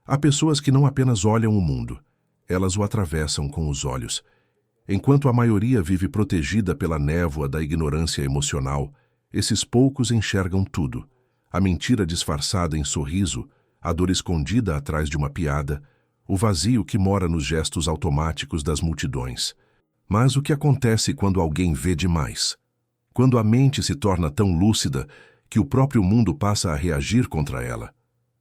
Há pessoas que não apenas olham o mundo, elas o atravessam com os olhos. Enquanto a maioria vive protegida pela névoa da ignorância emocional, esses poucos enxergam tudo. A mentira disfarçada em sorriso, a dor escondida atrás de uma piada, o vazio que mora nos gestos automáticos das multidões. Mas o que acontece quando alguém vê demais? Quando a mente se torna tão lúcida que o próprio mundo passa a reagir contra ela?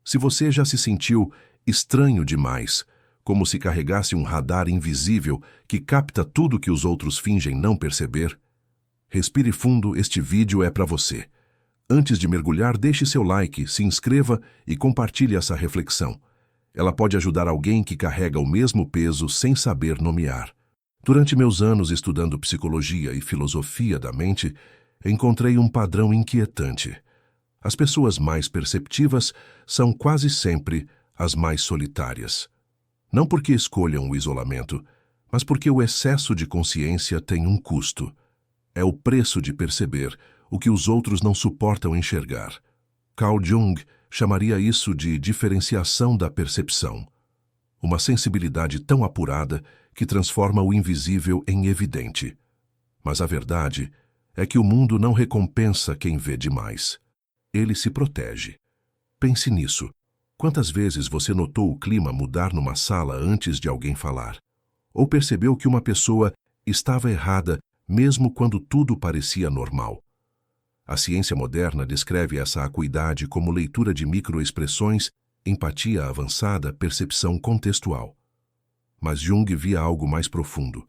Se você já se sentiu estranho demais, como se carregasse um radar invisível que capta tudo que os outros fingem não perceber, respire fundo, este vídeo é para você. Antes de mergulhar, deixe seu like, se inscreva e compartilhe essa reflexão. Ela pode ajudar alguém que carrega o mesmo peso sem saber nomear. Durante meus anos estudando psicologia e filosofia da mente, encontrei um padrão inquietante. As pessoas mais perceptivas são quase sempre as mais solitárias. Não porque escolham o isolamento, mas porque o excesso de consciência tem um custo. É o preço de perceber o que os outros não suportam enxergar. Carl Jung chamaria isso de diferenciação da percepção. Uma sensibilidade tão apurada que transforma o invisível em evidente. Mas a verdade é que o mundo não recompensa quem vê demais. Ele se protege. Pense nisso. Quantas vezes você notou o clima mudar numa sala antes de alguém falar? Ou percebeu que uma pessoa estava errada mesmo quando tudo parecia normal? A ciência moderna descreve essa acuidade como leitura de microexpressões, empatia avançada, percepção contextual. Mas Jung via algo mais profundo.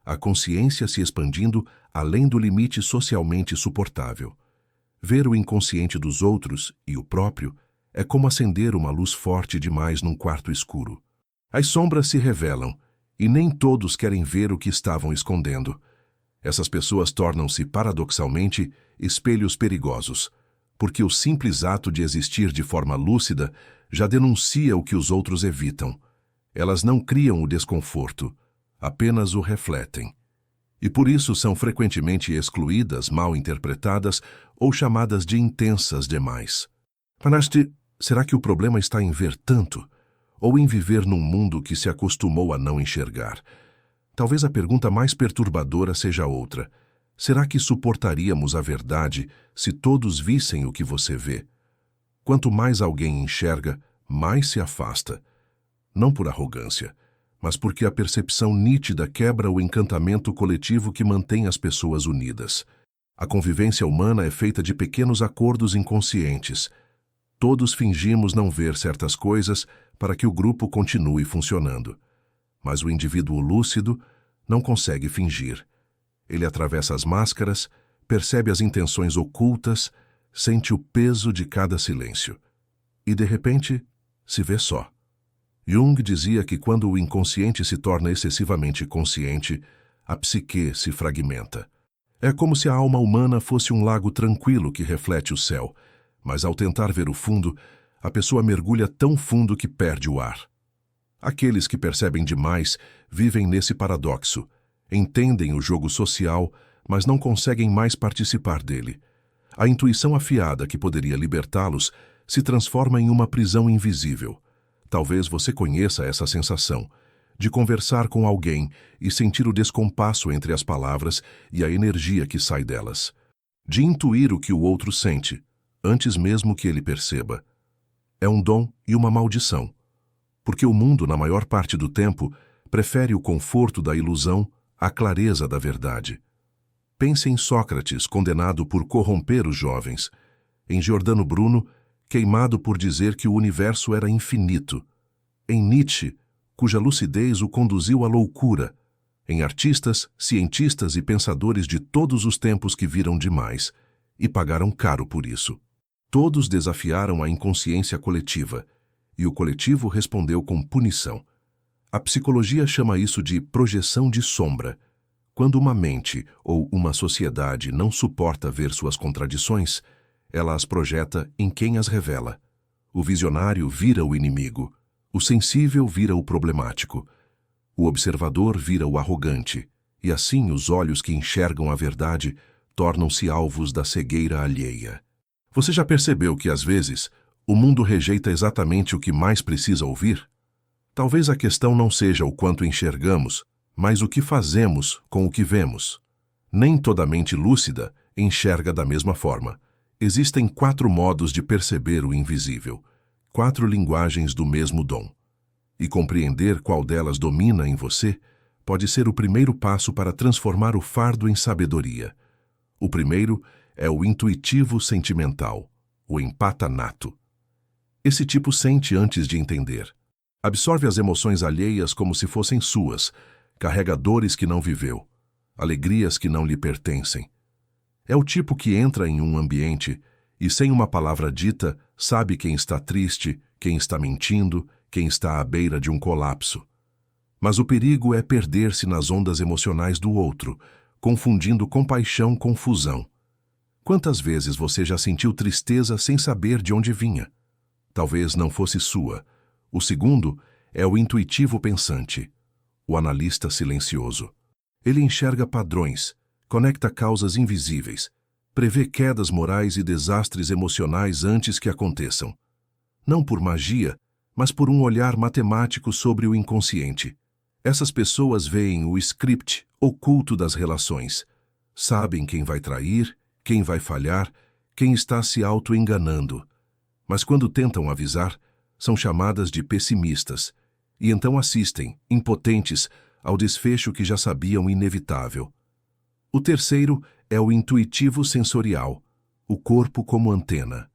A consciência se expandindo além do limite socialmente suportável. Ver o inconsciente dos outros e o próprio é como acender uma luz forte demais num quarto escuro. As sombras se revelam, e nem todos querem ver o que estavam escondendo. Essas pessoas tornam-se, paradoxalmente, espelhos perigosos, porque o simples ato de existir de forma lúcida já denuncia o que os outros evitam. Elas não criam o desconforto, apenas o refletem. E por isso são frequentemente excluídas, mal interpretadas ou chamadas de intensas demais. Mas será que o problema está em ver tanto? Ou em viver num mundo que se acostumou a não enxergar? Talvez a pergunta mais perturbadora seja outra. Será que suportaríamos a verdade se todos vissem o que você vê? Quanto mais alguém enxerga, mais se afasta. Não por arrogância, mas porque a percepção nítida quebra o encantamento coletivo que mantém as pessoas unidas. A convivência humana é feita de pequenos acordos inconscientes. Todos fingimos não ver certas coisas para que o grupo continue funcionando. Mas o indivíduo lúcido não consegue fingir. Ele atravessa as máscaras, percebe as intenções ocultas, sente o peso de cada silêncio. E, de repente, se vê só. Jung dizia que quando o inconsciente se torna excessivamente consciente, a psique se fragmenta. É como se a alma humana fosse um lago tranquilo que reflete o céu, mas ao tentar ver o fundo, a pessoa mergulha tão fundo que perde o ar. Aqueles que percebem demais vivem nesse paradoxo, entendem o jogo social, mas não conseguem mais participar dele. A intuição afiada que poderia libertá-los se transforma em uma prisão invisível. Talvez você conheça essa sensação, de conversar com alguém e sentir o descompasso entre as palavras e a energia que sai delas. De intuir o que o outro sente, antes mesmo que ele perceba. É um dom e uma maldição, porque o mundo, na maior parte do tempo, prefere o conforto da ilusão à clareza da verdade. Pense em Sócrates, condenado por corromper os jovens, em Giordano Bruno, queimado por dizer que o universo era infinito, em Nietzsche, cuja lucidez o conduziu à loucura, em artistas, cientistas e pensadores de todos os tempos que viram demais e pagaram caro por isso. Todos desafiaram a inconsciência coletiva, e o coletivo respondeu com punição. A psicologia chama isso de projeção de sombra. Quando uma mente ou uma sociedade não suporta ver suas contradições, ela as projeta em quem as revela. O visionário vira o inimigo, o sensível vira o problemático, o observador vira o arrogante, e assim os olhos que enxergam a verdade tornam-se alvos da cegueira alheia. Você já percebeu que, às vezes, O mundo rejeita exatamente o que mais precisa ouvir? Talvez a questão não seja o quanto enxergamos, mas o que fazemos com o que vemos. Nem toda mente lúcida enxerga da mesma forma. Existem 4 modos de perceber o invisível, 4 linguagens do mesmo dom. E compreender qual delas domina em você pode ser o primeiro passo para transformar o fardo em sabedoria. O primeiro é o intuitivo sentimental, o empata nato. Esse tipo sente antes de entender. Absorve as emoções alheias como se fossem suas, carrega dores que não viveu, alegrias que não lhe pertencem. É o tipo que entra em um ambiente e, sem uma palavra dita, sabe quem está triste, quem está mentindo, quem está à beira de um colapso. Mas o perigo é perder-se nas ondas emocionais do outro, confundindo compaixão com fusão. Quantas vezes você já sentiu tristeza sem saber de onde vinha? Talvez não fosse sua. O segundo é o intuitivo pensante, o analista silencioso. Ele enxerga padrões, conecta causas invisíveis, prevê quedas morais e desastres emocionais antes que aconteçam. Não por magia, mas por um olhar matemático sobre o inconsciente. Essas pessoas veem o script oculto das relações. Sabem quem vai trair, quem vai falhar, quem está se auto-enganando. Mas quando tentam avisar, são chamadas de pessimistas, e então assistem, impotentes, ao desfecho que já sabiam inevitável. O terceiro é o intuitivo sensorial, o corpo como antena.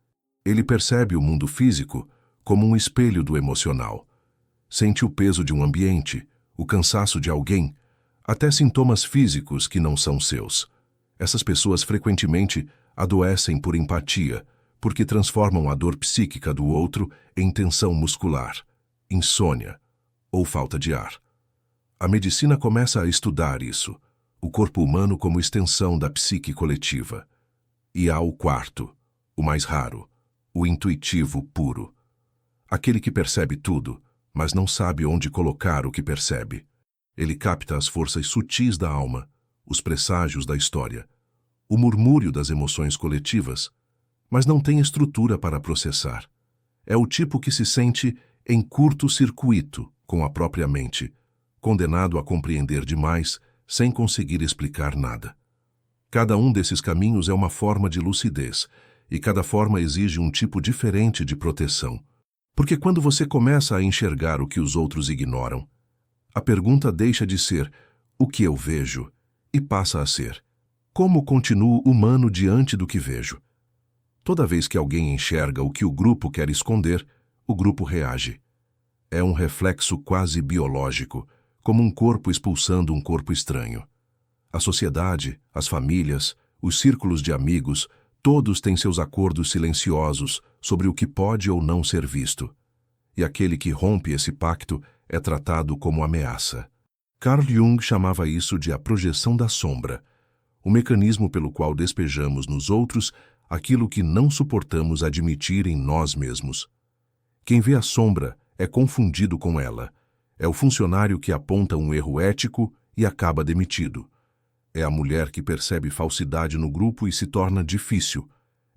Ele percebe o mundo físico como um espelho do emocional. Sente o peso de um ambiente, o cansaço de alguém, até sintomas físicos que não são seus. Essas pessoas frequentemente adoecem por empatia, porque transformam a dor psíquica do outro em tensão muscular, insônia ou falta de ar. A medicina começa a estudar isso, o corpo humano como extensão da psique coletiva. E há o quarto, o mais raro, o intuitivo puro. Aquele que percebe tudo, mas não sabe onde colocar o que percebe. Ele capta as forças sutis da alma, os presságios da história, o murmúrio das emoções coletivas, mas não tem estrutura para processar. É o tipo que se sente em curto-circuito com a própria mente, condenado a compreender demais sem conseguir explicar nada. Cada um desses caminhos é uma forma de lucidez, e cada forma exige um tipo diferente de proteção. Porque quando você começa a enxergar o que os outros ignoram, a pergunta deixa de ser "o que eu vejo?" e passa a ser "como continuo humano diante do que vejo?" Toda vez que alguém enxerga o que o grupo quer esconder, o grupo reage. É um reflexo quase biológico, como um corpo expulsando um corpo estranho. A sociedade, as famílias, os círculos de amigos, todos têm seus acordos silenciosos sobre o que pode ou não ser visto. E aquele que rompe esse pacto é tratado como ameaça. Carl Jung chamava isso de a projeção da sombra, o mecanismo pelo qual despejamos nos outros aquilo que não suportamos admitir em nós mesmos. Quem vê a sombra é confundido com ela. É o funcionário que aponta um erro ético e acaba demitido. É a mulher que percebe falsidade no grupo e se torna difícil.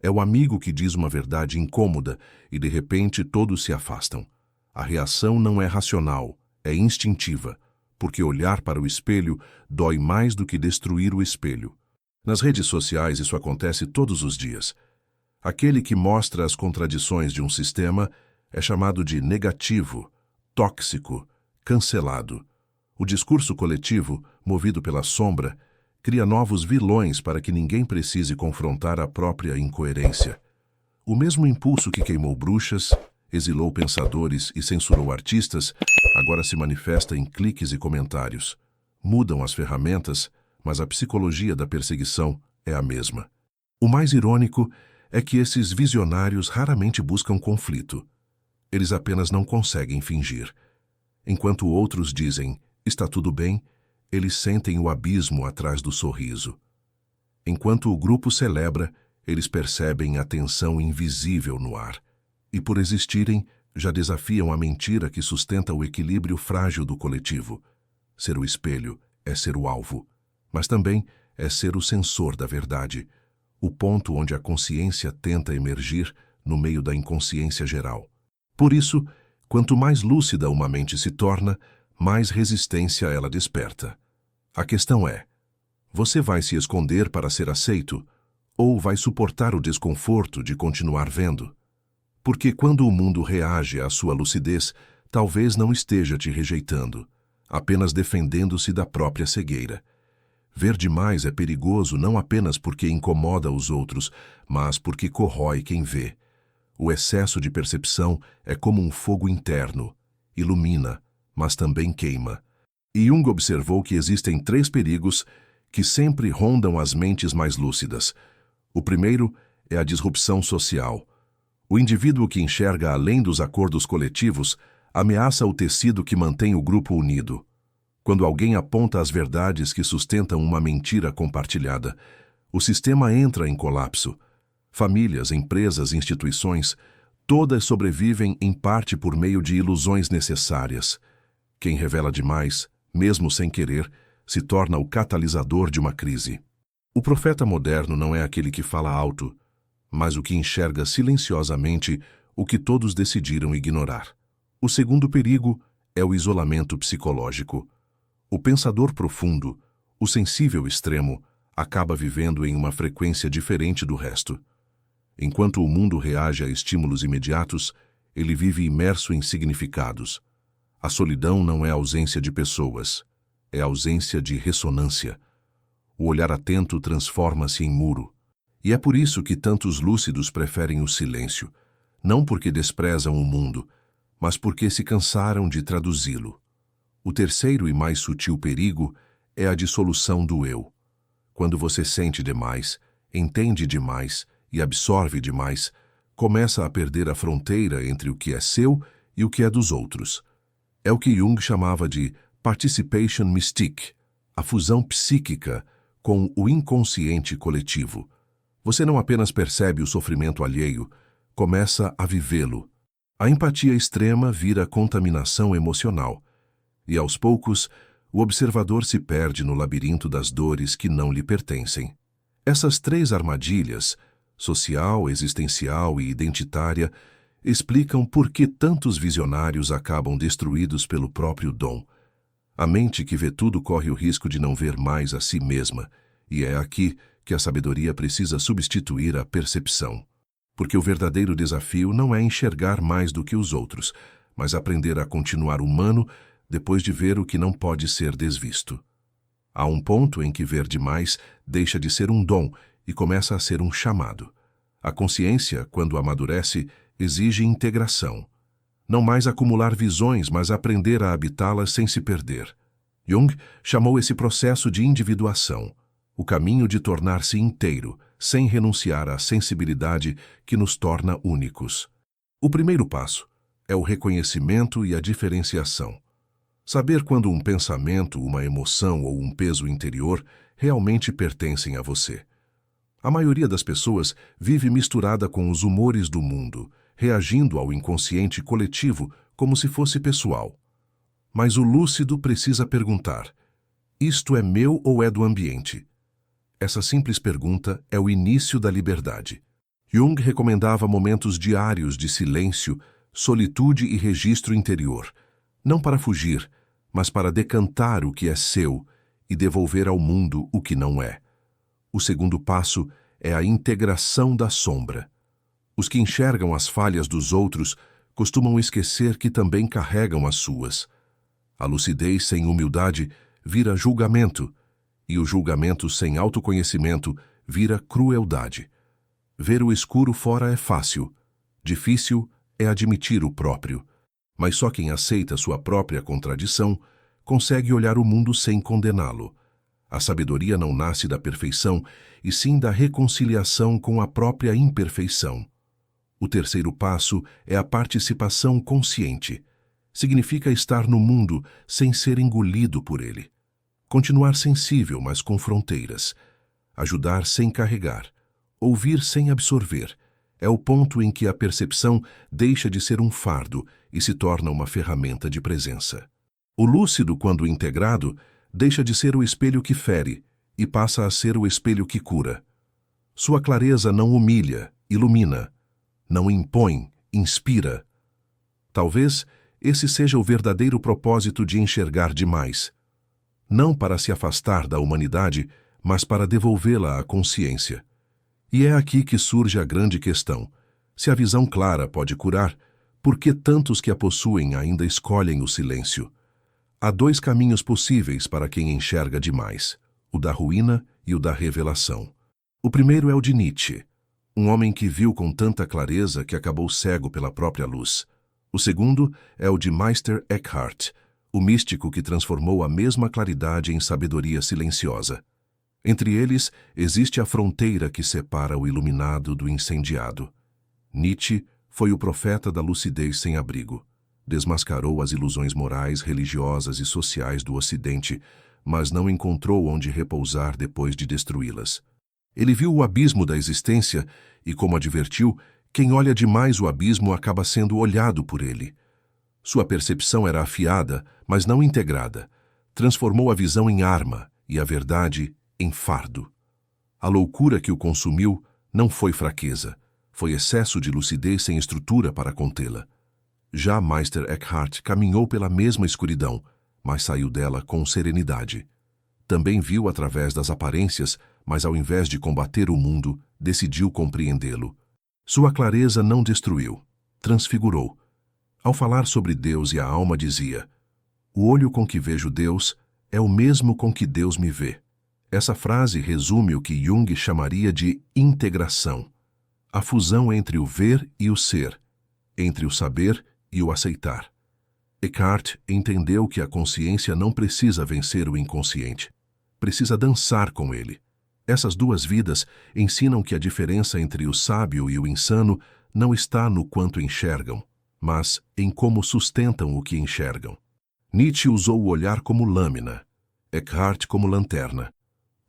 É o amigo que diz uma verdade incômoda e de repente todos se afastam. A reação não é racional, é instintiva, porque olhar para o espelho dói mais do que destruir o espelho. Nas redes sociais isso acontece todos os dias. Aquele que mostra as contradições de um sistema é chamado de negativo, tóxico, cancelado. O discurso coletivo, movido pela sombra, cria novos vilões para que ninguém precise confrontar a própria incoerência. O mesmo impulso que queimou bruxas, exilou pensadores e censurou artistas, agora se manifesta em cliques e comentários. Mudam as ferramentas, mas a psicologia da perseguição é a mesma. O mais irônico é que esses visionários raramente buscam conflito. Eles apenas não conseguem fingir. Enquanto outros dizem, está tudo bem, eles sentem o abismo atrás do sorriso. Enquanto o grupo celebra, eles percebem a tensão invisível no ar. E por existirem, já desafiam a mentira que sustenta o equilíbrio frágil do coletivo. Ser o espelho é ser o alvo, mas também é ser o sensor da verdade, o ponto onde a consciência tenta emergir no meio da inconsciência geral. Por isso, quanto mais lúcida uma mente se torna, mais resistência ela desperta. A questão é: você vai se esconder para ser aceito ou vai suportar o desconforto de continuar vendo? Porque quando o mundo reage à sua lucidez, talvez não esteja te rejeitando, apenas defendendo-se da própria cegueira. Ver demais é perigoso não apenas porque incomoda os outros, mas porque corrói quem vê. O excesso de percepção é como um fogo interno: ilumina, mas também queima. E Jung observou que existem 3 perigos que sempre rondam as mentes mais lúcidas. O primeiro é a disrupção social. O indivíduo que enxerga além dos acordos coletivos ameaça o tecido que mantém o grupo unido. Quando alguém aponta as verdades que sustentam uma mentira compartilhada, o sistema entra em colapso. Famílias, empresas, instituições, todas sobrevivem em parte por meio de ilusões necessárias. Quem revela demais, mesmo sem querer, se torna o catalisador de uma crise. O profeta moderno não é aquele que fala alto, mas o que enxerga silenciosamente o que todos decidiram ignorar. O segundo perigo é o isolamento psicológico. O pensador profundo, o sensível extremo, acaba vivendo em uma frequência diferente do resto. Enquanto o mundo reage a estímulos imediatos, ele vive imerso em significados. A solidão não é ausência de pessoas, é ausência de ressonância. O olhar atento transforma-se em muro. E é por isso que tantos lúcidos preferem o silêncio, não porque desprezam o mundo, mas porque se cansaram de traduzi-lo. O terceiro e mais sutil perigo é a dissolução do eu. Quando você sente demais, entende demais e absorve demais, começa a perder a fronteira entre o que é seu e o que é dos outros. É o que Jung chamava de participation mystique, a fusão psíquica com o inconsciente coletivo. Você não apenas percebe o sofrimento alheio, começa a vivê-lo. A empatia extrema vira contaminação emocional, e aos poucos, o observador se perde no labirinto das dores que não lhe pertencem. Essas 3 armadilhas, social, existencial e identitária, explicam por que tantos visionários acabam destruídos pelo próprio dom. A mente que vê tudo corre o risco de não ver mais a si mesma, e é aqui que a sabedoria precisa substituir a percepção. Porque o verdadeiro desafio não é enxergar mais do que os outros, mas aprender a continuar humano depois de ver o que não pode ser desvisto. Há um ponto em que ver demais deixa de ser um dom e começa a ser um chamado. A consciência, quando amadurece, exige integração. Não mais acumular visões, mas aprender a habitá-las sem se perder. Jung chamou esse processo de individuação, o caminho de tornar-se inteiro, sem renunciar à sensibilidade que nos torna únicos. O primeiro passo é o reconhecimento e a diferenciação. Saber quando um pensamento, uma emoção ou um peso interior realmente pertencem a você. A maioria das pessoas vive misturada com os humores do mundo, reagindo ao inconsciente coletivo como se fosse pessoal. Mas o lúcido precisa perguntar: isto é meu ou é do ambiente? Essa simples pergunta é o início da liberdade. Jung recomendava momentos diários de silêncio, solitude e registro interior, não para fugir, mas para decantar o que é seu e devolver ao mundo o que não é. O segundo passo é a integração da sombra. Os que enxergam as falhas dos outros costumam esquecer que também carregam as suas. A lucidez sem humildade vira julgamento, e o julgamento sem autoconhecimento vira crueldade. Ver o escuro fora é fácil, difícil é admitir o próprio. Mas só quem aceita sua própria contradição consegue olhar o mundo sem condená-lo. A sabedoria não nasce da perfeição, e sim da reconciliação com a própria imperfeição. O terceiro passo é a participação consciente. Significa estar no mundo sem ser engolido por ele. Continuar sensível, mas com fronteiras. Ajudar sem carregar. Ouvir sem absorver. É o ponto em que a percepção deixa de ser um fardo e se torna uma ferramenta de presença. O lúcido, quando integrado, deixa de ser o espelho que fere e passa a ser o espelho que cura. Sua clareza não humilha, ilumina. não impõe, inspira. Talvez esse seja o verdadeiro propósito de enxergar demais. Não para se afastar da humanidade, mas para devolvê-la à consciência. E é aqui que surge a grande questão. Se a visão clara pode curar, por que tantos que a possuem ainda escolhem o silêncio? Há dois caminhos possíveis para quem enxerga demais, o da ruína e o da revelação. O primeiro é o de Nietzsche, um homem que viu com tanta clareza que acabou cego pela própria luz. O segundo é o de Meister Eckhart, o místico que transformou a mesma claridade em sabedoria silenciosa. Entre eles, existe a fronteira que separa o iluminado do incendiado. Nietzsche foi o profeta da lucidez sem abrigo. Desmascarou as ilusões morais, religiosas e sociais do Ocidente, mas não encontrou onde repousar depois de destruí-las. Ele viu o abismo da existência e, como advertiu, quem olha demais o abismo acaba sendo olhado por ele. Sua percepção era afiada, mas não integrada. Transformou a visão em arma e a verdade em fardo. A loucura que o consumiu não foi fraqueza, foi excesso de lucidez sem estrutura para contê-la. Já Meister Eckhart caminhou pela mesma escuridão, mas saiu dela com serenidade. Também viu através das aparências, mas ao invés de combater o mundo, decidiu compreendê-lo. Sua clareza não destruiu, transfigurou. Ao falar sobre Deus e a alma dizia: "O olho com que vejo Deus é o mesmo com que Deus me vê." Essa frase resume o que Jung chamaria de integração, a fusão entre o ver e o ser, entre o saber e o aceitar. Eckhart entendeu que a consciência não precisa vencer o inconsciente, precisa dançar com ele. Essas duas vidas ensinam que a diferença entre o sábio e o insano não está no quanto enxergam, mas em como sustentam o que enxergam. Nietzsche usou o olhar como lâmina, Eckhart como lanterna.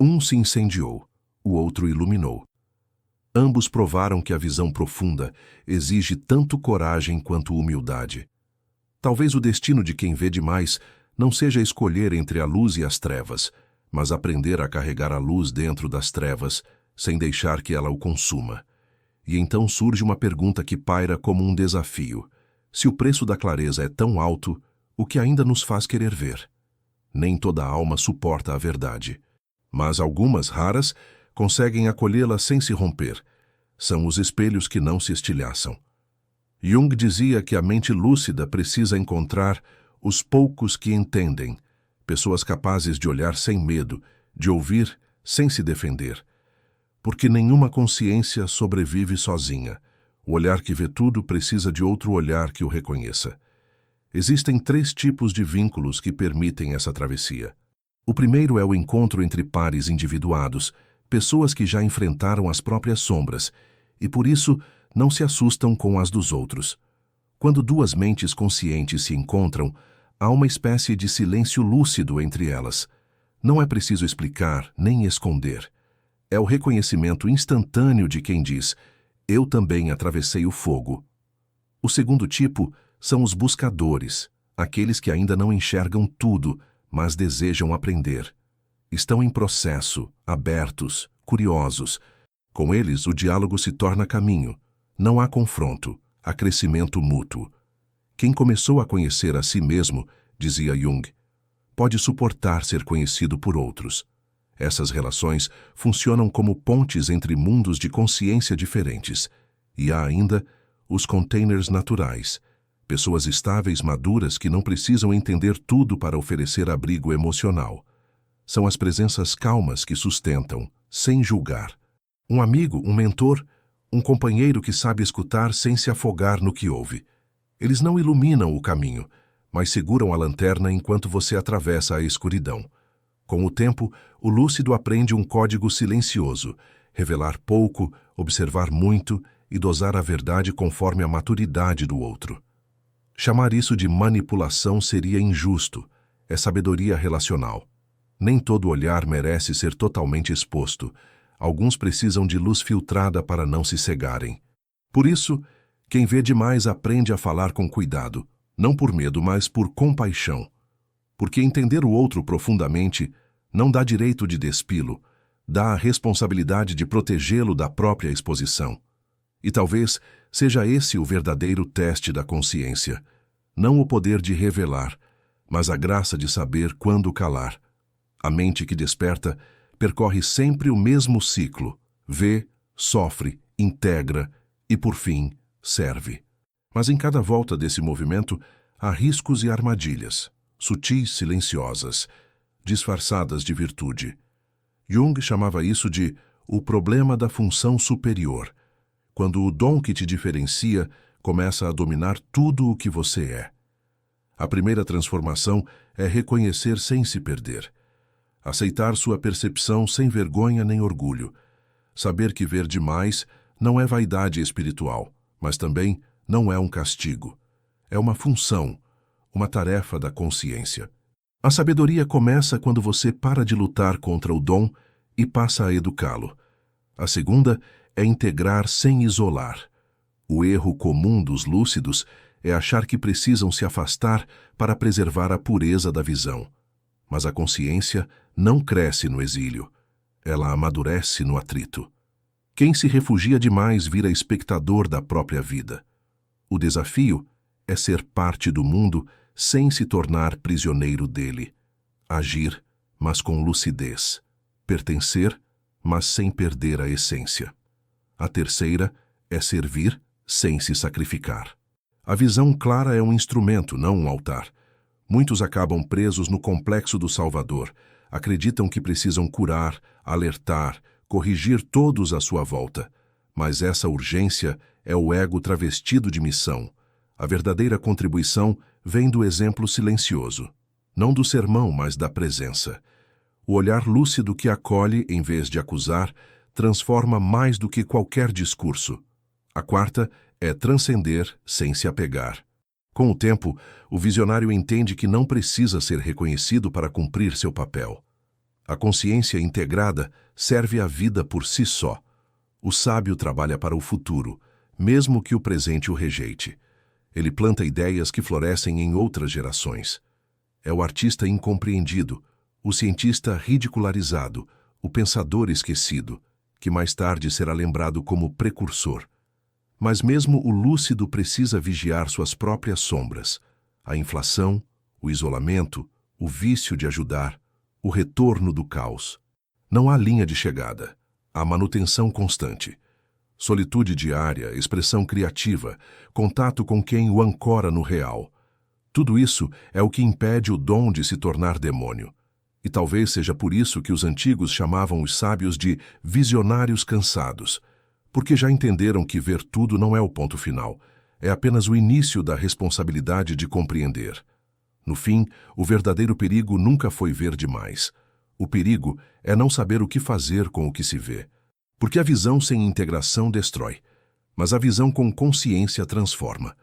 Um se incendiou, o outro iluminou. Ambos provaram que a visão profunda exige tanto coragem quanto humildade. Talvez o destino de quem vê demais não seja escolher entre a luz e as trevas, mas aprender a carregar a luz dentro das trevas, sem deixar que ela o consuma. E então surge uma pergunta que paira como um desafio. Se o preço da clareza é tão alto, o que ainda nos faz querer ver? Nem toda alma suporta a verdade. Mas algumas, raras, conseguem acolhê-la sem se romper. São os espelhos que não se estilhaçam. Jung dizia que a mente lúcida precisa encontrar os poucos que entendem, pessoas capazes de olhar sem medo, de ouvir sem se defender. Porque nenhuma consciência sobrevive sozinha. O olhar que vê tudo precisa de outro olhar que o reconheça. Existem 3 tipos de vínculos que permitem essa travessia. O primeiro é o encontro entre pares individuados, pessoas que já enfrentaram as próprias sombras e, por isso, não se assustam com as dos outros. Quando duas mentes conscientes se encontram, há uma espécie de silêncio lúcido entre elas. Não é preciso explicar nem esconder. É o reconhecimento instantâneo de quem diz: "Eu também atravessei o fogo." O segundo tipo são os buscadores, aqueles que ainda não enxergam tudo, mas desejam aprender. Estão em processo, abertos, curiosos. Com eles, o diálogo se torna caminho. Não há confronto, há crescimento mútuo. Quem começou a conhecer a si mesmo, dizia Jung, pode suportar ser conhecido por outros. Essas relações funcionam como pontes entre mundos de consciência diferentes. E há ainda os containers naturais, pessoas estáveis, maduras que não precisam entender tudo para oferecer abrigo emocional. São as presenças calmas que sustentam, sem julgar. Um amigo, um mentor, um companheiro que sabe escutar sem se afogar no que ouve. Eles não iluminam o caminho, mas seguram a lanterna enquanto você atravessa a escuridão. Com o tempo, o lúcido aprende um código silencioso: revelar pouco, observar muito e dosar a verdade conforme a maturidade do outro. Chamar isso de manipulação seria injusto. É sabedoria relacional. Nem todo olhar merece ser totalmente exposto. Alguns precisam de luz filtrada para não se cegarem. Por isso, quem vê demais aprende a falar com cuidado, não por medo, mas por compaixão. Porque entender o outro profundamente não dá direito de despí-lo, dá a responsabilidade de protegê-lo da própria exposição. E talvez seja esse o verdadeiro teste da consciência. Não o poder de revelar, mas a graça de saber quando calar. A mente que desperta percorre sempre o mesmo ciclo. Vê, sofre, integra e, por fim, serve. Mas em cada volta desse movimento há riscos e armadilhas, sutis, silenciosas, disfarçadas de virtude. Jung chamava isso de o problema da função superior, quando o dom que te diferencia começa a dominar tudo o que você é. A primeira transformação é reconhecer sem se perder. Aceitar sua percepção sem vergonha nem orgulho. Saber que ver demais não é vaidade espiritual, mas também não é um castigo. É uma função, uma tarefa da consciência. A sabedoria começa quando você para de lutar contra o dom e passa a educá-lo. A segunda é integrar sem isolar. O erro comum dos lúcidos é achar que precisam se afastar para preservar a pureza da visão. Mas a consciência não cresce no exílio. Ela amadurece no atrito. Quem se refugia demais vira espectador da própria vida. O desafio é ser parte do mundo sem se tornar prisioneiro dele. Agir, mas com lucidez. Pertencer, mas sem perder a essência. A terceira é servir sem se sacrificar. A visão clara é um instrumento, não um altar. Muitos acabam presos no complexo do Salvador. Acreditam que precisam curar, alertar, corrigir todos à sua volta. Mas essa urgência é o ego travestido de missão. A verdadeira contribuição vem do exemplo silencioso. Não do sermão, mas da presença. O olhar lúcido que acolhe, em vez de acusar, transforma mais do que qualquer discurso. A quarta é transcender sem se apegar. Com o tempo, o visionário entende que não precisa ser reconhecido para cumprir seu papel. A consciência integrada serve à vida por si só. O sábio trabalha para o futuro, mesmo que o presente o rejeite. Ele planta ideias que florescem em outras gerações. É o artista incompreendido, o cientista ridicularizado, o pensador esquecido, que mais tarde será lembrado como precursor. Mas mesmo o lúcido precisa vigiar suas próprias sombras. A inflação, o isolamento, o vício de ajudar, o retorno do caos. Não há linha de chegada. Há manutenção constante. Solitude diária, expressão criativa, contato com quem o ancora no real. Tudo isso é o que impede o dom de se tornar demônio. E talvez seja por isso que os antigos chamavam os sábios de visionários cansados, porque já entenderam que ver tudo não é o ponto final, é apenas o início da responsabilidade de compreender. No fim, o verdadeiro perigo nunca foi ver demais. O perigo é não saber o que fazer com o que se vê. Porque a visão sem integração destrói, mas a visão com consciência transforma.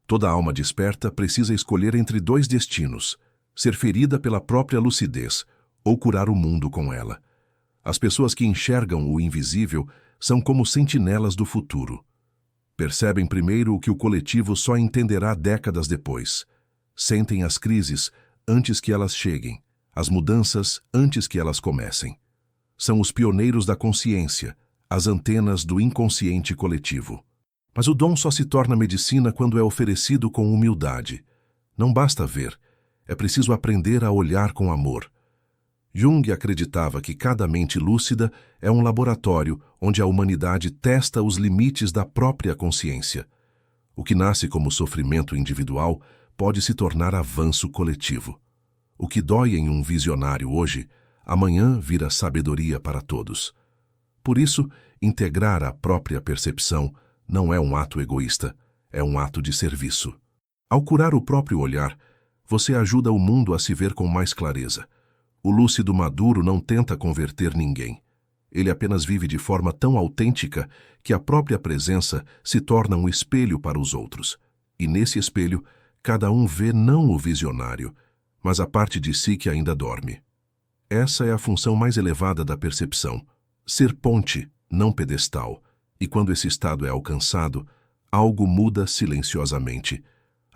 Toda alma desperta precisa escolher entre dois destinos: ser ferida pela própria lucidez ou curar o mundo com ela. As pessoas que enxergam o invisível são como sentinelas do futuro. Percebem primeiro o que o coletivo só entenderá décadas depois. Sentem as crises antes que elas cheguem, as mudanças antes que elas comecem. São os pioneiros da consciência, as antenas do inconsciente coletivo. Mas o dom só se torna medicina quando é oferecido com humildade. Não basta ver, é preciso aprender a olhar com amor. Jung acreditava que cada mente lúcida é um laboratório onde a humanidade testa os limites da própria consciência. O que nasce como sofrimento individual pode se tornar avanço coletivo. O que dói em um visionário hoje, amanhã vira sabedoria para todos. Por isso, integrar a própria percepção não é um ato egoísta, é um ato de serviço. Ao curar o próprio olhar, você ajuda o mundo a se ver com mais clareza. O lúcido maduro não tenta converter ninguém. Ele apenas vive de forma tão autêntica que a própria presença se torna um espelho para os outros. E nesse espelho, cada um vê não o visionário, mas a parte de si que ainda dorme. Essa é a função mais elevada da percepção. Ser ponte, não pedestal. E quando esse estado é alcançado, algo muda silenciosamente.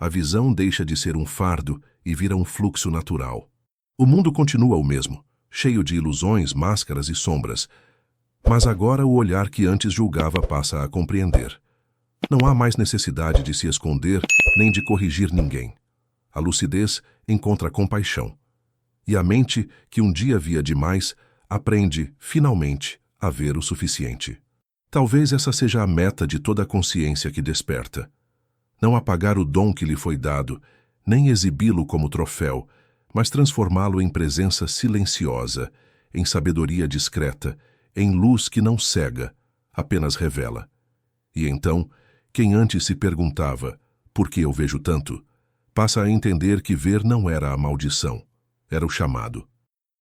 A visão deixa de ser um fardo e vira um fluxo natural. O mundo continua o mesmo, cheio de ilusões, máscaras e sombras. Mas agora o olhar que antes julgava passa a compreender. Não há mais necessidade de se esconder nem de corrigir ninguém. A lucidez encontra compaixão. E a mente, que um dia via demais, aprende, finalmente, a ver o suficiente. Talvez essa seja a meta de toda a consciência que desperta. Não apagar o dom que lhe foi dado, nem exibi-lo como troféu, mas transformá-lo em presença silenciosa, em sabedoria discreta, em luz que não cega, apenas revela. E então, quem antes se perguntava, por que eu vejo tanto, passa a entender que ver não era a maldição, era o chamado.